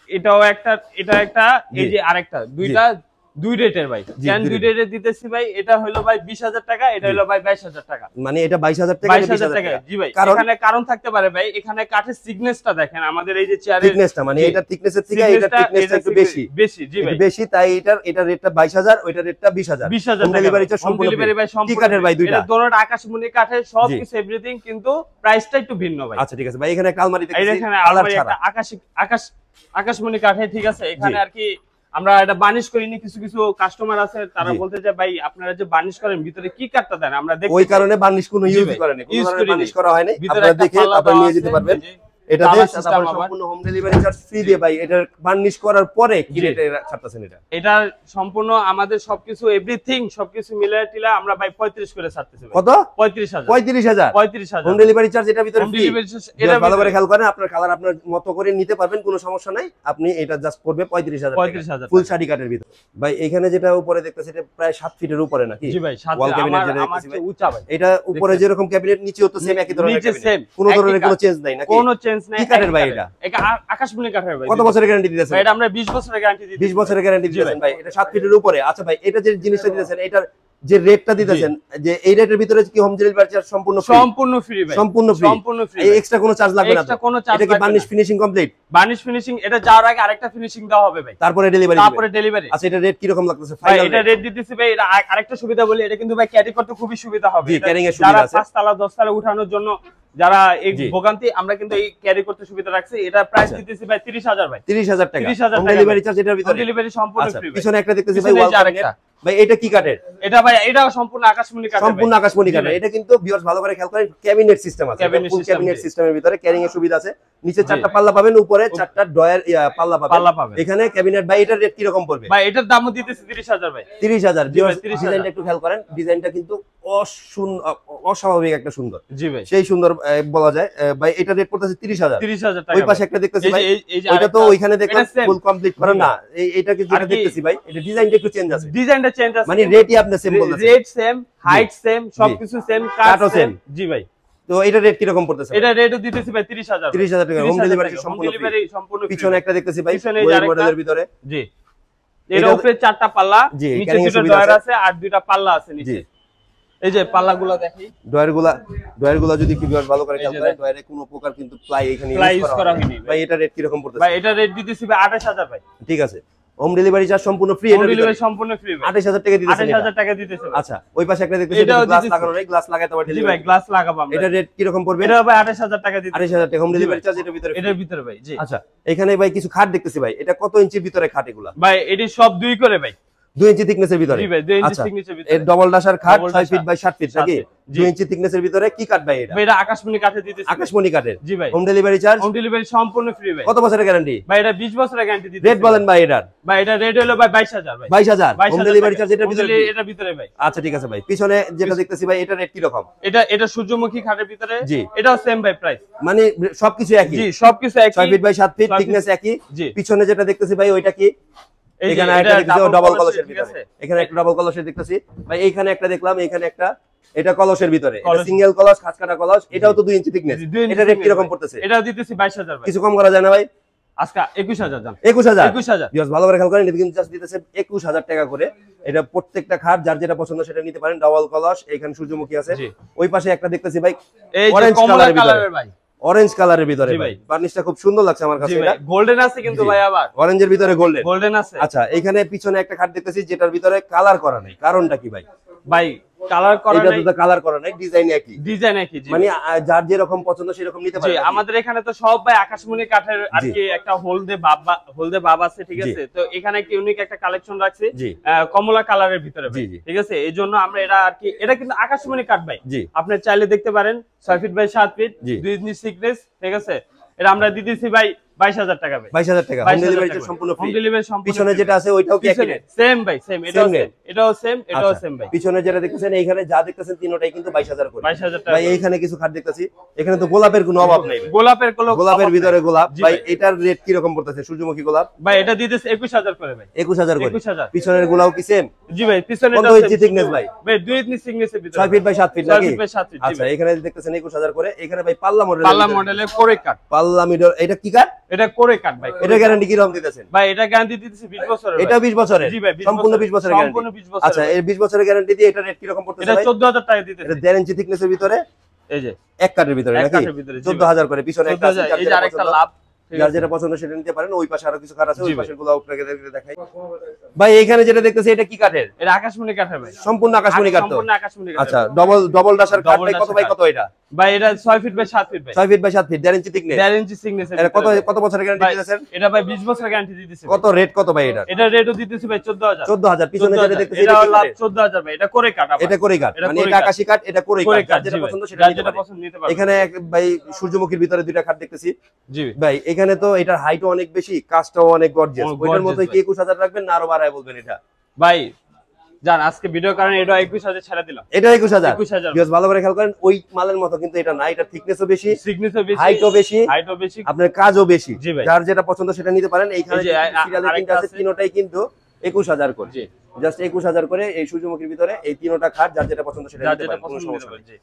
এটাও একটা, এটা একটা, এই যে আরেকটা, দুইটা দুই রেটের ভাই। কেন দুই রেটের দিতেছি ভাই? এটা হলো ভাই 20,000 টাকা, এটা হলো ভাই 22,000 টাকা। মানে এটা 22,000 টাকা, 22,000 টাকা। জি ভাই, এখানে কারণ থাকতে পারে ভাই। এখানে কাঠের থিকনেসটা দেখেন, আমাদের এই যে চেয়ারের থিকনেসটা, মানে এটা থিকনেসের থেকে এটা থিকনেসটা একটু বেশি। জি ভাই, বেশি, তাই এটা রেটটা 22,000, ওইটা রেটটা 20,000। 20,000 ডেলিভারি চার্জ সম্পূর্ণ ফ্রি ভাই। কি কাঠের ভাই? দুইটা, এটা দুটোটা আকাশমণি কাঠের, সব কিছু এভরিথিং, কিন্তু প্রাইসটা একটু ভিন্ন ভাই। আচ্ছা ঠিক আছে ভাই, এখানে একটা আলমারি দেখতেছি, এখানে আলমারি একটা আকাশমণি কাঠের। ঠিক আছে, এখানে আর কি আমরা এটা বানিশ করিনি। কিছু কিছু কাস্টমার আছে, তারা বলতে যে ভাই আপনারা যে বানিশ করেন ভিতরে কি কাঠটা দেন, আমরা দেখি ওই কারণে বানিশ কোনো ইউজ করেনি, কোনো ধরনের বানিশ করা হয়নি। আপনারা দেখে তারপর নিয়ে যেতে পারবেন। এটা সম্পূর্ণ হোম ডেলিভারি চার্জ ফ্রি দিয়ে ভাই। এটা বার্নিশ করার পরে কি রেটে ছাড়তেছেন? এটা সম্পূর্ণ আমাদের সবকিছু এভরিথিং সবকিছু মিলে টিলা আমরা ভাই 35 করে ছাড়তেছি। কত? 35,000 হোম ডেলিভারি চার্জ এটার ভিতরে ফ্রি। এটা ভালো করে খেয়াল করেন, আপনার কালার আপনার মতো করে নিতে পারবেন, কোনো সমস্যা নাই। আপনি এটা জাস্ট পড়বে 35,000 ফুল শাড়ি কাঠের ভিতরে ভাই। এখানে যেটা উপরে দেখতেছি এটা প্রায় 7 ফিটের উপরে নাকি? জি ভাই, 7 ওয়াল ক্যাবিনেট যেটা দেখতেছি ভাই উঁচা ভাই। এটা উপরে যেরকম ক্যাবিনেট, নিচেও তো সেম একই ধরনের ক্যাবিনেট, কোনো ধরনের কোনো চেঞ্জ নাই নাকি? কোনো চেঞ্জ নাই। কি কাঠের ভাই এটা? এটা আকাশমণি কাঠের ভাই। কত বছরের গ্যারান্টি দিতেছেন? এটা আমরা 20 বছরের গ্যারান্টি দিতেছি। 20 বছরের গ্যারান্টি দিতেছেন ভাই। এটা 7 ফিটের উপরে। আচ্ছা ভাই, এটা যে জিনিসটা দিতেছেন, এটার যে রেটটা দিতেছেন, যে এই রেটের ভিতরে কি হোম ডেলিভারি চার্জ সম্পূর্ণ ফ্রি? সম্পূর্ণ ফ্রি ভাই, সম্পূর্ণ ফ্রি। এই এক্সট্রা কোনো চার্জ লাগবে না? এক্সট্রা কোনো চার্জ এটা কি varnish finishing complete? Varnish finishing এটা যাওয়ার আগে আরেকটা ফিনিশিং দেওয়া হবে ভাই, তারপরে ডেলিভারি। আচ্ছা, এটা রেট কি রকম লাগতেছে ভাই? এটা রেট দিতেছি ভাই। এটা আরেকটা সুবিধা বলি, এটা কিন্তু ভাই ক্যারি করতে খুবই সুবিধা হবে। জি, ক্যারিং এর সুবিধা আছে। 5 তলা 10 তলা উঠানোর জন্য যারা এই ভোগান্তি, আমরা কিন্তু এই ক্যারি করতে সুবিধা রাখছি। এটা প্রাইস দিতেছি ভাই 30,000 ভাই। 30,000 টাকা। 30,000 হোম ডেলিভারি চার্জ এটার ভিতরে? ডেলিভারি সম্পূর্ণ ফ্রি। পিছনে একটা দেখতেছি ভাই ওয়াল ক্যাবিনেট, ভাই এটা কি কাঠের? এটা ভাই এটাও সম্পূর্ণ আকাশমণি কাঠের, সম্পূর্ণ আকাশমণি কাঠের। এটা কিন্তু ভিউয়ার্স ভালো করে খেয়াল করেন, ক্যাবিনেট সিস্টেম আছে, ফুল ক্যাবিনেট সিস্টেমের ভিতরে ক্যারিং এর সুবিধা আছে। নিচে 4টা পাল্লা পাবেন, উপরে 4টা ডয়ার পাল্লা পাবেন। এখানে ক্যাবিনেট। ভাই এটার রেট কি রকম পড়বে? ভাই এটার দামও দিতেছি 30000 ভাই। 30000। ডিজাইনটা একটু খেয়াল করেন, ডিজাইনটা কিন্তু অস্বাভাবিক একটা সুন্দর। জি ভাই, সেই সুন্দর বলা যায়। ভাই এটা রেট পড়তেছে 30000 টাকা। ওই পাশে একটা দেখতেছি ভাই, ওইটা তো ওইখানে দেখলাম ফুল কমপ্লিট করা না। এইটা কি যেটা দেখতেছি ভাই, এটা ডিজাইনটা একটু চেঞ্জ আছে। ডিজাইনটা চেঞ্জ আছে, মানে রেটই আপনি সেম বলতেছেন। রেট সেম, হাইট সেম, সবকিছু সেম, কাটও সেম। জি ভাই। তো এটা রেট কি রকম পড়তেছে? এটা রেটও দিতেছি ভাই 30000। 30000 টাকা হোম ডেলিভারি সম্পূর্ণ। পিছনে একটা দেখতেছি ভাই, ওই মডেলের ভিতরে। জি, এর উপরে 4টা পাল্লা, নিচে 2টা ডয়ার আছে আর 2টা পাল্লা আছে নিচে। এই যে পাল্লাগুলো দেখি, ডয়ারগুলো যদি কি ভালো করে খেয়াল করেন, ডয়ারে কোনো প্রকার কিন্তু প্লাই এখানে ইউজ করা হয়নি। ভাই এটা রেট কি রকম পড়তেছে? ভাই এটা রেট দিতেছি ভাই 28000 ভাই। ঠিক আছে, হোম ডেলিভারি চার্জ সম্পূর্ণ ফ্রি। হোম ডেলিভারি সম্পূর্ণ ফ্রি ভাই। 28000 টাকা দিতেছেন? 28000 টাকা দিতেছে। আচ্ছা, ওই পাশে একটা দেখতেছি গ্লাস লাগানো নাই, গ্লাস লাগাতে পারবে? জি ভাই, গ্লাস লাগাবো আমরা। এটা রেট কি রকম পড়বে? এটা ভাই 28000 টাকা দিতেছে। 28000 টাকা হোম ডেলিভারি চার্জ এটার ভিতরে ভাই। জি। আচ্ছা, এখানে ভাই কিছু খাট দেখতেছি ভাই, এটা কত ইঞ্চির ভিতরে খাট এগুলা? ভাই এটি সব 2 করে ভাই, 2 ইঞ্চি থিকনেসের ভিতরে। জি ভাই, 2 ইঞ্চি থিকনেসের ভিতরে। এর ডবল ডাসার খাট 6 ফিট বাই 7 ফিট নাকি? 2 ইঞ্চি থিকনেসের ভিতরে কি কাঠ ভাই এটা? ভাই এটা আকাশমণি কাঠে দিতেছি। আকাশমণি কাঠের। জি ভাই। Home delivery charge? Home delivery সম্পূর্ণ ফ্রি ভাই। কত বছরের গ্যারান্টি? ভাই এটা 20 বছরের গ্যারান্টি দিতেছি। রেট বলেন ভাই এটার। ভাই এটা রেট হলো ভাই 22000 ভাই। 22000 হোম ডেলিভারি চার্জ এটার ভিতরে? এটার ভিতরে ভাই। আচ্ছা ঠিক আছে ভাই, পিছনে যেটা দেখতেছি ভাই, এটা রেট কি রকম? এটা সূর্যমুখী খাটের ভিতরে। জি। এটাও সেম ভাই প্রাইস। মানে সবকিছু একই? জি, সবকিছু একই। 6 ফিট বাই 7 ফিট, থিকনেস একই। জি। পিছনে যেটা দেখতেছি ভাই ওইটা কি? এখানে একটা দেখতেছি ডাবল কলসের ভিতরে। এখানে একটা ডাবল কলসের দেখতেছি ভাই, এইখানে একটা দেখলাম, এইখানে একটা। এটা কলসের ভিতরে, এটা সিঙ্গেল কলস, খাঁজ কাটা কলস। এটাও তো 2 ইঞ্চি থিকনেস। এটা রেট কি রকম পড়তেছে? এটা দিতেছি 22000 ভাই। কিছু কম করা যায় না ভাই? আজকে 21000 দাম। 21000 ভিউয়ার্স ভালো করে খেয়াল করেন, এটা কিন্তু জাস্ট দিতেছে 21000 টাকা করে। এটা প্রত্যেকটা খাট যার যেটা পছন্দ সেটা নিতে পারেন। ডাবল কলস, এখানে সূর্যমুখী আছে। ওই পাশে একটা দেখতেছি ভাই, এই যে কমলা কালারের ভাই, অরেঞ্জ কালারের ভিতরে ভাই। বার্নিশটা খুব সুন্দর লাগছে আমার কাছে। এটা গোল্ডেন আছে কিন্তু ভাই, আবার অরেঞ্জের ভিতরে গোল্ডেন আছে। আচ্ছা, এখানে পিছনে একটা খাট দেখতেছি যেটার ভিতরে কালার করা নাই, কারণটা কি ভাই? ভাই কালার করা নাই, এটা তো কালার করা নাই, ডিজাইন একই। জি, মানে যার যেরকম পছন্দ সেরকম নিতে পারে। জি, আমাদের এখানে তো সব ভাই আকাশমণি কাঠের আর কি একটা হলদে ভাব আছে, ঠিক আছে? তো এখানে একটা ইউনিক একটা কালেকশন রাখছি কমলা কালারের ভিতরে ভাই, ঠিক আছে? এইজন্য আমরা এটা আর কি, এটা কিন্তু আকাশমণি কাঠ ভাই। আপনি চাইলে দেখতে পারেন, 6 feet by 7 feet, 2 inch thickness, ঠিক আছে? এটা আমরা দিতেছি ভাই 22000 টাকা ভাই। 22000 টাকা হোম ডেলিভারি সম্পূর্ণ ফ্রি। হোম ডেলিভারি সম্পূর্ণ। পিছনে যেটা আছে ওইটাও কি একই রেট? সেম ভাই, সেম। এটাও সেম ভাই। পিছনে যেটা দেখতেছেন, এইখানে যা দেখতেছেন তিনটাই কিন্তু 22000 করে। 22000 টাকা ভাই। এইখানে কিছু খাট দেখতেছি, এখানে তো গোলাপের কোনো অভাব নাই। গোলাপের ভিতরে গোলাপ ভাই। এটার রেট কি রকম পড়তেছে? সূর্যমুখী গোলাপ ভাই এটা দিতেছে 21000 করে ভাই। 21000 করে। 21000। পিছনের গোলাপ কি সেম? জি ভাই, পিছনেরটা কত ইঞ্চি থিকনেস ভাই? ভাই 2 ইঞ্চি থিকনেসের ভিতরে, 6 ফিট বাই 7 ফিট নাকি? 6 ফিট বাই 7 ফিট। আচ্ছা, এখানে দেখতেছেন 21000 করে। এখানে ভাই পাল্লা মডেলের কোরে কাট। পাল্লা মিডল, এটা কি কাট? এটা কোরে কাট ভাই। এটা গ্যারান্টি কি রকম দিতেছেন ভাই? এটা গ্যারান্টি দিতেছি 20 বছরের। এটা 20 বছরের? জি ভাই, সম্পূর্ণ 20 বছরের গ্যারান্টি। সম্পূর্ণ 20 বছরের। আচ্ছা, এই 20 বছরের গ্যারান্টি দিয়ে এটা রেট কি রকম পড়তেছে ভাই? এটা 14000 টাকা দিতেছি। এটা 1.5 ইঞ্চি থিকনেসের ভিতরে, এই যে এক কাঠের ভিতরে নাকি? 14000 করে। পিছনে একটা আছে, এই যে আরেকটা লাভ, যার যেটা পছন্দ সেটা নিতে পারেন। ওই পাশে আরো কিছু কাঠ আছে, ওই পাশের গুলো আপনাকে দেখাই ভাই। এখানে যেটা দেখতেছি এটা কি কাঠের? এটা আকাশমণি কাঠের ভাই। সম্পূর্ণ আকাশমণি কাঠ তো? সম্পূর্ণ আকাশমণি কাঠ। আচ্ছা, ডবল ডাসার কাঠ ভাই। কত বাই কত এটা? ভাই এটা 6 ফিট বাই 7 ফিট ভাই। 6 feet by 7 feet, 1.5 inch thickness. 1.5 inch thickness. এটা কত বছরের গ্যারান্টি দিতেছেন? এটা ভাই 20 বছরের গ্যারান্টি দিতেছি। কত রেট কত ভাই এটা? এটা রেটও দিতেছি ভাই 14000। 14000। পিছনে যেটা দেখতেছি এটা লাভ 14000 ভাই। এটা কোরে কাট। এটা কোরে কাট, মানে এটা আকাশী কাঠ, এটা কোরে কাট। যেটা পছন্দ সেটা নিতে পারেন। এখানে ভাই সূর্যমুখীর ভিতরে দুইটা খাট দেখতেছি। জি ভাই, এখানে তো এটার হাইটও অনেক বেশি, কাজটাও অনেক গর্জিয়াস। ওইটার মতই কি 21000 রাখবেন না আরো বাড়ায় বলবেন? এটা ভাই জান আজকে ভিডিও কারণে এটা 21000 ছাড়া দিলাম। এটা 21000। ভিউয়ার্স ভালো করে খেয়াল করেন, ওই মালের মতো কিন্তু এটা না। এটা থিকনেসও বেশি, হাইটও বেশি, আপনার কাজও বেশি। যার যেটা পছন্দ সেটা নিতে পারেন। এইখানে সিরিয়ালে তিনটা আছে, তিনটাই কিন্তু 21000 করে। জাস্ট 21000 করে এই সূর্যমুখীর ভিতরে এই তিনটা খাট, যার যেটা পছন্দ সেটা নিতে পারেন, কোনো সমস্যা নেই।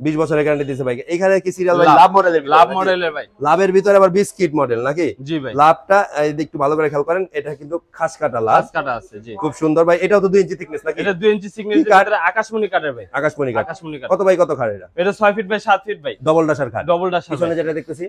20 বছরের গ্যারান্টি দিয়েছে ভাই। এখানে কি সিরিয়াল ভাই? লাভ মডেলের ভাই। লাভের ভিতরে আবার বিস্কিট মডেল নাকি? জি ভাই। লাভটা একটু ভালো করে খেয়াল করেন, এটা কিন্তু খাস কাটা লাভ, খাস কাটা আছে। জি, খুব সুন্দর ভাই। এটাও তো 2 ইঞ্চি থিকনেস নাকি? এটা 2 ইঞ্চি থিকনেস এর ভিতরে আকাশমণি কাঠের ভাই। আকাশমণি কাঠ। কত বাই কত খাট এটা? এটা 6 ফিট বাই 7 ফিট ভাই। ডবল ডাসার খাট। পিছনে যেটা দেখতেছি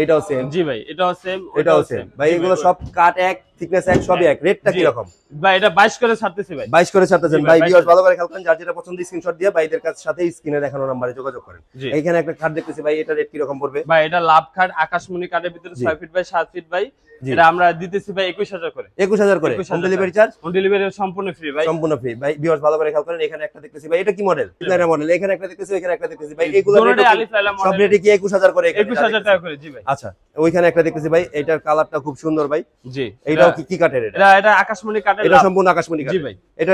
এটাও সেম। জি ভাই, এটাও সেম, এটাও সেম ভাই। এগুলো সব কাট এক, থিকনেস এক সবই এক। রেটটা কি রকম ভাই? এটা 22 করে ছাড়তেছি ভাই। 22 করে ছাড়তেছেন ভাই। ভিউয়ার্স ভালো করে খেয়াল করেন, যার যেটা পছন্দ স্ক্রিনশট দিয়ে ভাইদের কাছে সাথে স্ক্রিনে দেখানো নম্বরে যোগাযোগ করেন। এইখানে একটা খাট দেখতেছি ভাই, এটা রেট কি রকম পড়বে ভাই? এটা লাভ খাট আকাশমণি কাঠের ভিতরে 6 ফিট বাই 7 ফিট ভাই। এটা আমরা দিতেছি ভাই 21000 করে। 21000 করে। Home delivery charge? Home delivery সম্পূর্ণ ফ্রি ভাই। সম্পূর্ণ ফ্রি ভাই। ভিউয়ার্স ভালো করে খেয়াল করেন, এখানে একটা দেখতেছি ভাই, এটা কি মডেল? লাইলা মডেল। এখানে একটা দেখতেছি, এখানে একটা দেখতেছি ভাই। এগুলো রেট আলিফ লাইলা মডেল সব রেটে কি 21000 করে? 21000 টাকা করে। জি ভাই। আচ্ছা, ওইখানে একটা দেখতেছি ভাই, এটার কালারটা খুব সুন্দর ভাই। জি। এটাও কি কাঠের? এটা আকাশমণি কাঠের। এটা সম্পূর্ণ আকাশমণি কাঠ। জি ভাই। এটা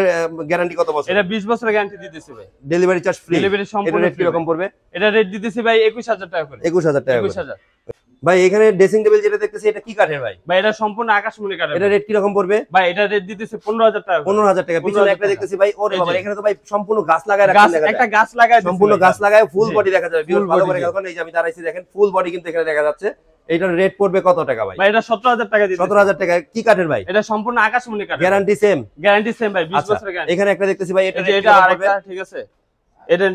গ্যারান্টি কত বছর? এটা 20 বছরের গ্যারান্টি দিতেছি ভাই। Delivery charge free? ডেলিভারি সম্পূর্ণ রেট কি রকম পড়বে? এটা রেট দিতেছি ভাই 21000 টাকা করে। 21000 টাকা। 21000 ভাই। এখানে ড্রেসিং টেবিল যেটা দেখতেছি, এটা কি কাঠের ভাই? ভাই এটা সম্পূর্ণ আকাশমণি কাঠের। এটা রেট কি রকম পড়বে? ভাই এটা রেট দিতেছি 15000 টাকা। 15000 টাকা। পিছনে একটা দেখতেছি ভাই, ওরে বাবা, এখানে তো ভাই সম্পূর্ণ গাছ লাগায় রাখা আছে। একটা গাছ লাগায় সম্পূর্ণ গাছ লাগায় ফুল বডি দেখা যাবে। ভিউয়ার ভালো করে খেয়াল করেন, এই যে আমি দাঁড়াইছি দেখেন, ফুল বডি কিন্তু এখানে দেখা যাচ্ছে। এটার রেট পড়বে কত টাকা ভাই? ভাই এটা 17000 টাকা দিতেছি। 17000 টাকা। কি কাঠের ভাই? এটা সম্পূর্ণ আকাশমণি কাঠ। Guarantee same? গ্যারান্টি সেম ভাই, 20 বছরের গ্যারান্টি। এখানে একটা দেখতেছি ভাই, এটা আরেকটা ঠিক আছে। এটা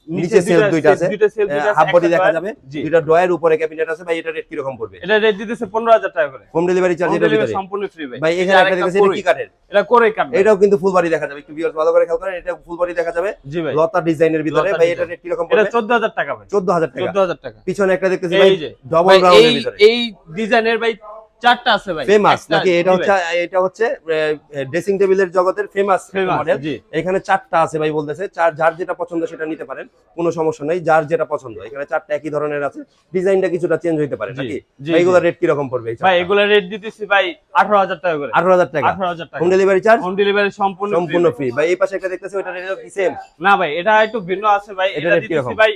নিচে সেলফ দুইটা আছে, হাফ বডি দেখা যাবে, দুইটা ড্রয়ার, উপরে ক্যাবিনেট আছে ভাই। এটা রেট কি রকম পড়বে? এটা রেট দিতেছে 15000 টাকা করে। হোম ডেলিভারি চার্জ এর ভিতরে সম্পূর্ণ ফ্রি ভাই। ভাই এখানে একটা দেখতেছি, এটা কি কাঠের? এটা কোরে কাঠ। এটাও কিন্তু ফুল বডি দেখা যাবে। একটু ভিউয়ার্স ভালো করে খেয়াল করেন, এটা ফুল বডি দেখা যাবে। জি ভাই। লতা ডিজাইনের ভিতরে ভাই। এটা রেট কি রকম পড়বে? এটা 14000 টাকা ভাই। 14000 টাকা। 14000 টাকা। পিছনে একটা দেখতেছি ভাই, ডাবল রাউন্ডের ভিতরে। এই ডিজাইনের ভাই 4টা আছে ভাই। ফেমাস নাকি? এটা হচ্ছে ড্রেসিং টেবিলের জগতের ফেমাস মডেল। এখানে 4টা আছে ভাই বলতেছে। যার যেটা পছন্দ সেটা নিতে পারেন, কোনো সমস্যা নাই। যার যেটা পছন্দ, এখানে 4টা একই ধরনের আছে, ডিজাইনটা কিছুটা চেঞ্জ হইতে পারে নাকি? এইগুলো রেট কি রকম পড়বে? ভাই এগুলা রেট দিতেছি ভাই 18000 টাকা করে। 18000 টাকা। 18000 টাকা। Home delivery charge? Home delivery সম্পূর্ণ ফ্রি ভাই। এই পাশে একটা দেখতেছি, ওটা রেট কি সেম? না ভাই, এটা একটু ভিন্ন আছে ভাই। এটা রেট কি রকম? ভাই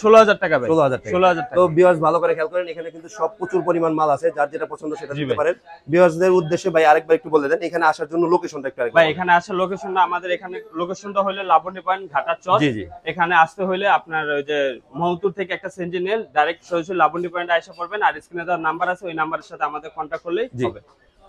16000 টাকা ভাই। 16000 টাকা। 16000 টাকা। তো ভিউয়ার্স ভালো করে খেয়াল করেন, এখানে কিন্তু সব প্রচুর পরিমাণ মাল আছে, যার যেটা পছন্দ সেটা নিতে পারেন। ভিউয়ার্সদের উদ্দেশ্যে ভাই আরেকবার একটু বলে দেন, এখানে আসার জন্য লোকেশনটা একটু আরেকবার। ভাই এখানে আসার লোকেশনটা, আমাদের এখানে লোকেশনটা হলো লাবণী পয়েন্ট, ঘাটার চর। জি জি। এখানে আসতে হলে আপনার ওই যে মোহাম্মদপুর থেকে একটা সেনজিনিয়াল ডাইরেক্ট সরাসরি লাবণী পয়েন্টে আসা পড়বেন। আর স্ক্রিনে দেওয়ার নাম্বার আছে, ওই নাম্বারের সাথে আমাদের কন্টাক্ট করলেই হবে।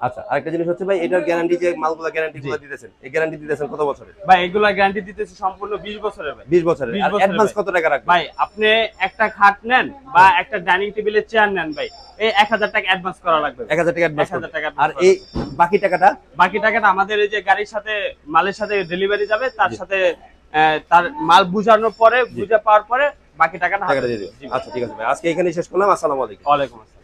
আচ্ছা, আরেকটা জিনিস হচ্ছে ভাই, এটার গ্যারান্টি, যে মালগুলো গ্যারান্টিগুলো দিতেছেন, এই গ্যারান্টি দিতেছেন কত বছরের? ভাই এগুলা গ্যারান্টি দিতেছি সম্পূর্ণ 20 বছরের ভাই। 20 বছরের। আর অ্যাডভান্স কত টাকা রাখবেন? ভাই আপনি একটা খাট নেন বা একটা ডাইনিং টেবিলের চেয়ার নেন ভাই, এই 1000 টাকা অ্যাডভান্স করা লাগবে। 1000 টাকা অ্যাডভান্স। 1000 টাকা। আর এই বাকি টাকাটা? বাকি টাকাটা আমাদের এই যে গাড়ির সাথে মালের সাথে ডেলিভারি যাবে, তার সাথে তার মাল বুঝানোর পরে, বুঝা পাওয়ার পরে বাকি টাকাটা দিয়ে দিবেন। আচ্ছা ঠিক আছে ভাই, আজকে এখানেই শেষ করলাম। আসসালামু আলাইকুম। ওয়ালাইকুম আসসালাম।